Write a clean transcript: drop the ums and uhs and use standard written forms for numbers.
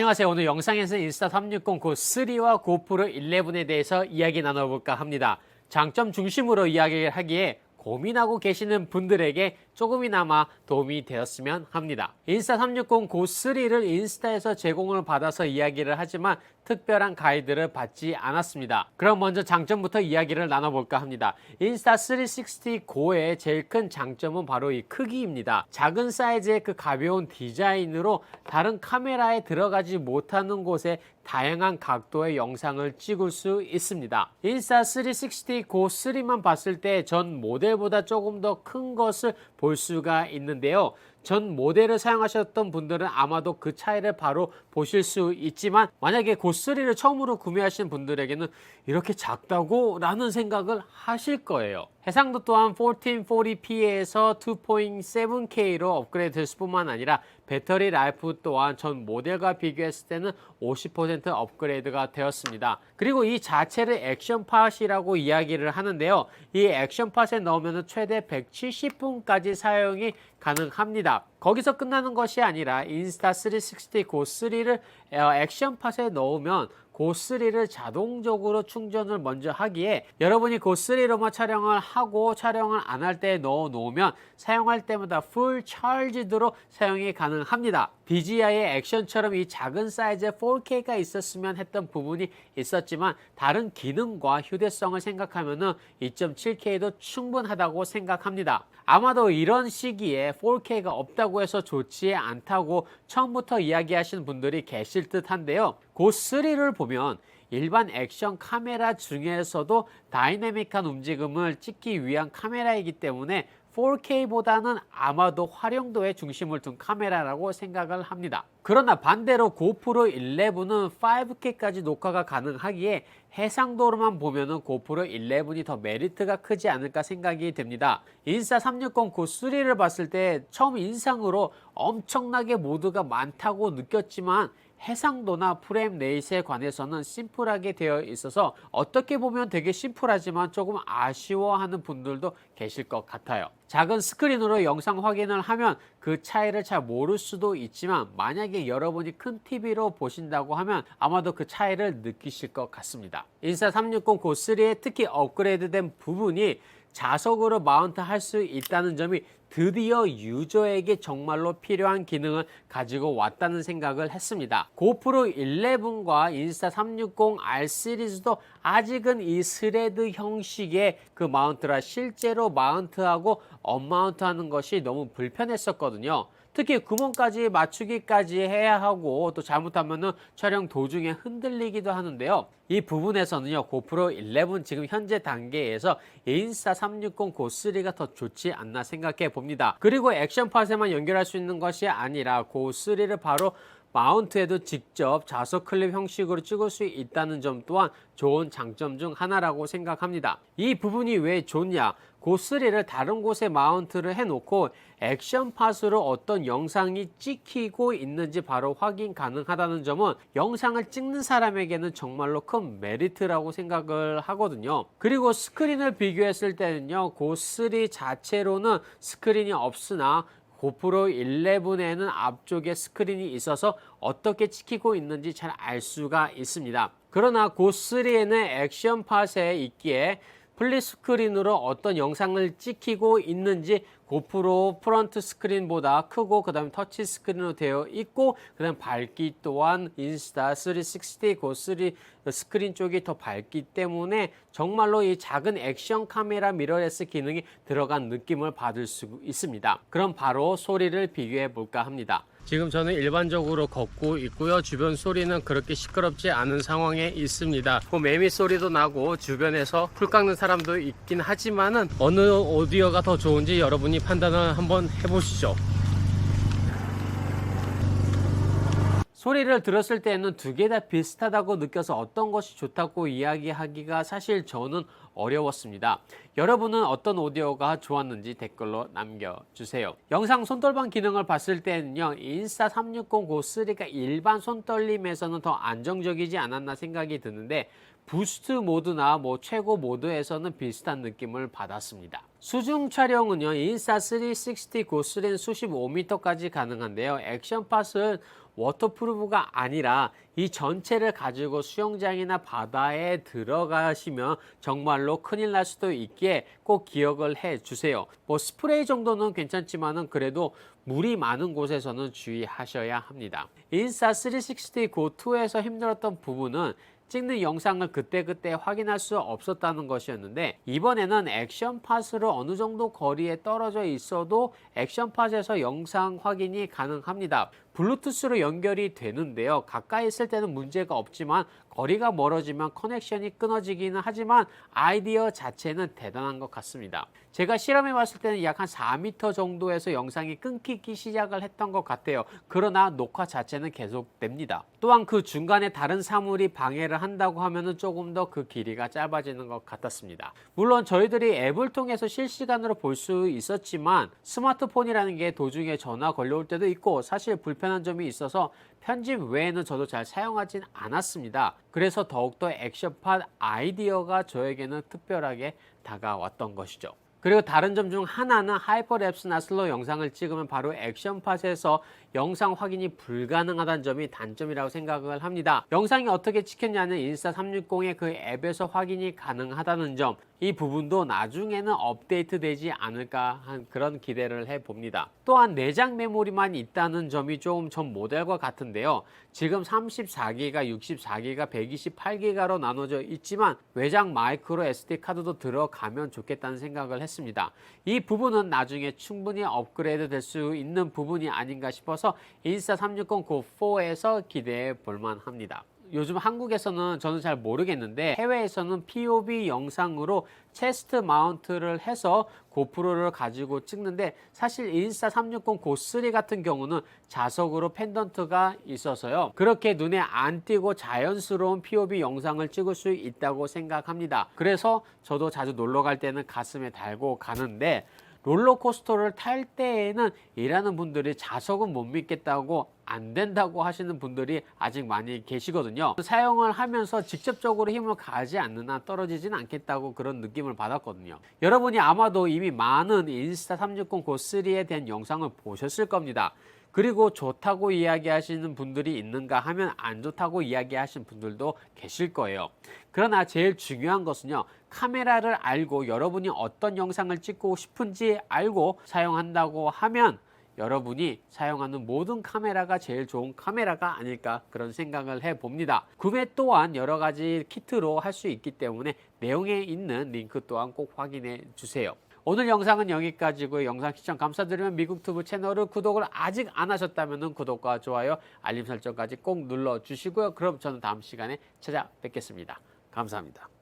안녕하세요. 오늘 영상에서 인스타360 고3와 고프로 11에 대해서 이야기 나눠볼까 합니다. 장점 중심으로 이야기를 하기에 고민하고 계시는 분들에게 조금이나마 도움이 되었으면 합니다. 인스타360 고3를 인스타에서 제공을 받아서 이야기를 하지만 특별한 가이드를 받지 않았습니다. 그럼 먼저 장점부터 이야기를 나눠볼까 합니다. 인스타360 고의 제일 큰 장점은 바로 이 크기입니다. 작은 사이즈의 그 가벼운 디자인으로 다른 카메라에 들어가지 못하는 곳에 다양한 각도의 영상을 찍을 수 있습니다. 인스타360 고3만 봤을 때 전 모델보다 조금 더 큰 것을 볼 수가 있는데요. 전 모델을 사용하셨던 분들은 아마도 그 차이를 바로 보실 수 있지만 만약에 고3를 처음으로 구매하신 분들에게는 이렇게 작다고? 라는 생각을 하실 거예요. 해상도 또한 1440p에서 2.7K로 업그레이드 됐을 뿐만 아니라 배터리 라이프 또한 전 모델과 비교했을 때는 50% 업그레이드가 되었습니다. 그리고 이 자체를 액션팟이라고 이야기를 하는데요. 이 액션팟에 넣으면 최대 170분까지 사용이 가능합니다. 거기서 끝나는 것이 아니라 인스타360 고3를 액션팟에 넣으면 고3를 자동적으로 충전을 먼저 하기에 여러분이 고3로만 촬영을 하고 촬영을 안 할 때 넣어 놓으면 사용할 때마다 풀 찰지드로 사용이 가능합니다. DJI의 액션처럼 이 작은 사이즈의 4K가 있었으면 했던 부분이 있었지만 다른 기능과 휴대성을 생각하면 2.7K도 충분하다고 생각합니다. 아마도 이런 시기에 4K가 없다고 해서 좋지 않다고 처음부터 이야기하시는 분들이 계실 듯 한데요. 고3를 보면 일반 액션 카메라 중에서도 다이내믹한 움직임을 찍기 위한 카메라이기 때문에 4K보다는 아마도 활용도에 중심을 둔 카메라라고 생각을 합니다. 그러나 반대로 고프로 11은 5K까지 녹화가 가능하기에 해상도로만 보면은 고프로 11이 더 메리트가 크지 않을까 생각이 됩니다. 인스타360 고3를 봤을 때 처음 인상으로 엄청나게 모드가 많다고 느꼈지만 해상도나 프레임 레이스에 관해서는 심플하게 되어 있어서 어떻게 보면 되게 심플하지만 조금 아쉬워하는 분들도 계실 것 같아요. 작은 스크린으로 영상 확인을 하면 그 차이를 잘 모를 수도 있지만 만약에 여러분이 큰 TV로 보신다고 하면 아마도 그 차이를 느끼실 것 같습니다. 인스타360 고3의 특히 업그레이드된 부분이 자석으로 마운트 할 수 있다는 점이 드디어 유저에게 정말로 필요한 기능을 가지고 왔다는 생각을 했습니다. 고프로 11과 인스타360 R 시리즈도 아직은 이 스레드 형식의 그 마운트라 실제로 마운트하고 언마운트 하는 것이 너무 불편했었거든요. 특히 구멍까지 맞추기까지 해야 하고 또 잘못하면 촬영 도중에 흔들리기도 하는데요. 이 부분에서는요, 고프로 11 지금 현재 단계에서 인스타360 고3가 더 좋지 않나 생각해 봅니다. 그리고 액션팟에만 연결할 수 있는 것이 아니라 고3를 바로 마운트에도 직접 자석 클립 형식으로 찍을 수 있다는 점 또한 좋은 장점 중 하나라고 생각합니다. 이 부분이 왜 좋냐? 고3를 다른 곳에 마운트를 해놓고 액션팟으로 어떤 영상이 찍히고 있는지 바로 확인 가능하다는 점은 영상을 찍는 사람에게는 정말로 큰 메리트라고 생각을 하거든요. 그리고 스크린을 비교했을 때는요, 고3 자체로는 스크린이 없으나 고프로 11에는 앞쪽에 스크린이 있어서 어떻게 찍히고 있는지 잘 알 수가 있습니다. 그러나 고3에는 액션팟에 있기에 플립스크린으로 어떤 영상을 찍히고 있는지 고프로 프런트 스크린보다 크고 그 다음에 터치 스크린으로 되어 있고 그 다음 밝기 또한 인스타360 고3 스크린 쪽이 더 밝기 때문에 정말로 이 작은 액션 카메라 미러레스 기능이 들어간 느낌을 받을 수 있습니다. 그럼 바로 소리를 비교해 볼까 합니다. 지금 저는 일반적으로 걷고 있고요. 주변 소리는 그렇게 시끄럽지 않은 상황에 있습니다. 매미 소리도 나고 주변에서 풀 깎는 사람도 있긴 하지만은 어느 오디오가 더 좋은지 여러분이 판단을 한번 해보시죠. 소리를 들었을 때는 두 개 다 비슷하다고 느껴서 어떤 것이 좋다고 이야기하기가 사실 저는 어려웠습니다. 여러분은 어떤 오디오가 좋았는지 댓글로 남겨주세요. 영상 손떨방 기능을 봤을 때는요, 인스타360 고3가 일반 손떨림에서는 더 안정적이지 않았나 생각이 드는데 부스트 모드나 최고 모드에서는 비슷한 느낌을 받았습니다. 수중 촬영은요, 인스타360 고3는 수십 5m까지 가능한데요. 액션팟은 워터프루프가 아니라 이 전체를 가지고 수영장이나 바다에 들어가시면 정말로 큰일 날 수도 있기에 꼭 기억을 해 주세요. 뭐 스프레이 정도는 괜찮지만은 그래도 물이 많은 곳에서는 주의하셔야 합니다. 인스타 360 고2에서 힘들었던 부분은 찍는 영상을 그때그때 확인할 수 없었다는 것이었는데, 이번에는 액션팟으로 어느 정도 거리에 떨어져 있어도 액션팟에서 영상 확인이 가능합니다. 블루투스로 연결이 되는데요. 가까이 있을 때는 문제가 없지만 거리가 멀어지면 커넥션이 끊어지기는 하지만 아이디어 자체는 대단한 것 같습니다. 제가 실험해 봤을 때는 약 한 4m 정도에서 영상이 끊기기 시작을 했던 것 같아요. 그러나 녹화 자체는 계속됩니다. 또한 그 중간에 다른 사물이 방해를 한다고 하면은 조금 더 그 길이가 짧아지는 것 같았습니다. 물론 저희들이 앱을 통해서 실시간으로 볼 수 있었지만 스마트폰이라는 게 도중에 전화 걸려올 때도 있고 사실 불편한 점이 있어서 편집 외에는 저도 잘 사용하진 않았습니다. 그래서 더욱더 액션팟 아이디어가 저에게는 특별하게 다가왔던 것이죠. 그리고 다른 점 중 하나는 하이퍼랩스나 슬로우 영상을 찍으면 바로 액션팟에서 영상 확인이 불가능하다는 점이 단점이라고 생각을 합니다. 영상이 어떻게 찍혔냐는 인스타360의 그 앱에서 확인이 가능하다는 점, 이 부분도 나중에는 업데이트 되지 않을까 한 그런 기대를 해봅니다. 또한 내장 메모리만 있다는 점이 좀 전 모델과 같은데요. 지금 34기가, 64기가, 128기가로 나눠져 있지만 외장 마이크로 SD카드도 들어가면 좋겠다는 생각을 했습니다. 이 부분은 나중에 충분히 업그레이드 될 수 있는 부분이 아닌가 싶어서 인스타360 고4에서 기대해 볼만 합니다. 요즘 한국에서는 저는 잘 모르겠는데 해외에서는 POV 영상으로 체스트 마운트를 해서 고프로를 가지고 찍는데, 사실 인스타360 고3 같은 경우는 자석으로 펜던트가 있어서요, 그렇게 눈에 안 띄고 자연스러운 POV 영상을 찍을 수 있다고 생각합니다. 그래서 저도 자주 놀러 갈 때는 가슴에 달고 가는데, 롤러코스터를 탈 때에는 일하는 분들이 자석은 못 믿겠다고 안 된다고 하시는 분들이 아직 많이 계시거든요. 사용을 하면서 직접적으로 힘을 가하지 않는 한 떨어지진 않겠다고 그런 느낌을 받았거든요. 여러분이 아마도 이미 많은 인스타360 고3에 대한 영상을 보셨을 겁니다. 그리고 좋다고 이야기하시는 분들이 있는가 하면 안 좋다고 이야기하시는 분들도 계실 거예요. 그러나 제일 중요한 것은요, 카메라를 알고 여러분이 어떤 영상을 찍고 싶은지 알고 사용한다고 하면 여러분이 사용하는 모든 카메라가 제일 좋은 카메라가 아닐까 그런 생각을 해봅니다. 구매 또한 여러 가지 키트로 할 수 있기 때문에 내용에 있는 링크 또한 꼭 확인해 주세요. 오늘 영상은 여기까지고요. 영상 시청 감사드리면 미국튜브 채널을 구독을 아직 안 하셨다면 구독과 좋아요, 알림 설정까지 꼭 눌러주시고요. 그럼 저는 다음 시간에 찾아뵙겠습니다. 감사합니다.